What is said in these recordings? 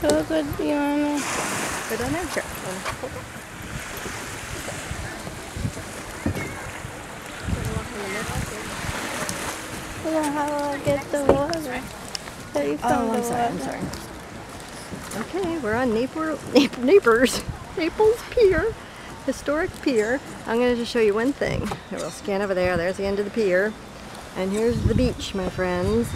So good, you know. Go down there. Here. I don't know how I get the water. So you found the water. I'm sorry. Okay, we're on Naples Pier, historic pier. I'm going to just show you one thing. Here, we'll scan over there. There's the end of the pier. And here's the beach, my friends.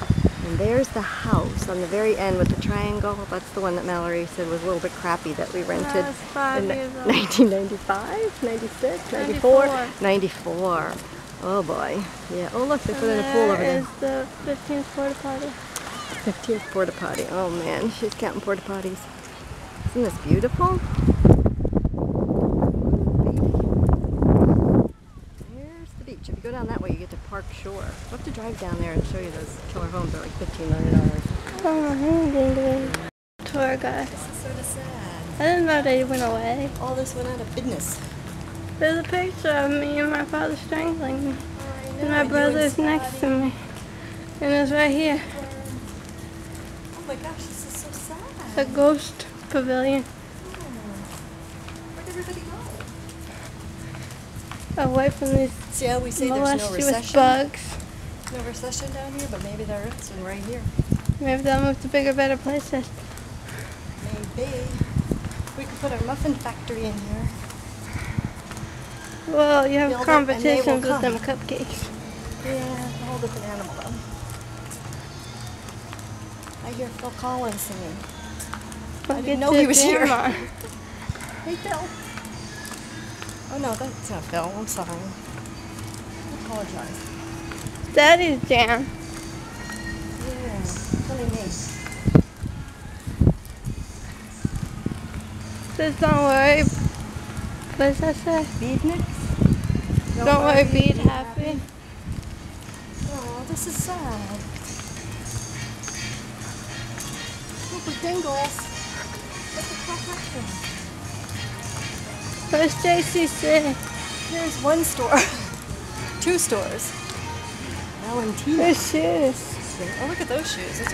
And there's the house on the very end with the triangle. That's the one that Mallory said was a little bit crappy that we rented in 1995, 96, 94, 94. Oh boy. Yeah. Oh look, they put in a pool over there. Is the 15th porta potty. 15th porta potty. Oh man, she's counting porta potties. Isn't this beautiful? Here's the beach. If you go down that way, you get to Park Shore. We'll have to drive down there and show you those killer homes. They're like $15 million. Oh, tour guide. This is sort of sad. I didn't know they went away. All this went out of business. There's a picture of me and my father strangling me. And my brother's next to me. And it's right here. Oh my gosh, this is so sad. The ghost pavilion. Where'd everybody go? Away from these See how we say there's no molluscous recession? bugs. No recession down here, but maybe there is one right here. Maybe they'll move to bigger, better places. Maybe. We could put our muffin factory in here. Well, you have Build it and they will competitions with come. them cupcakes. Yeah, it's a whole different animal though. I hear Phil Collins singing. I didn't know he was here. Hey Phil. Oh no, that's not Phil. I'm sorry. I apologize. Daddy's jam. Yeah, funny name. Says don't worry. What does that say? Beadniks? Don't worry, be happy. Oh, this is sad. Look at Dingles. Look at perfection. Where's JCC? Here's one store. Two stores. Valentina. There's shoes. Oh, look at those shoes. Those are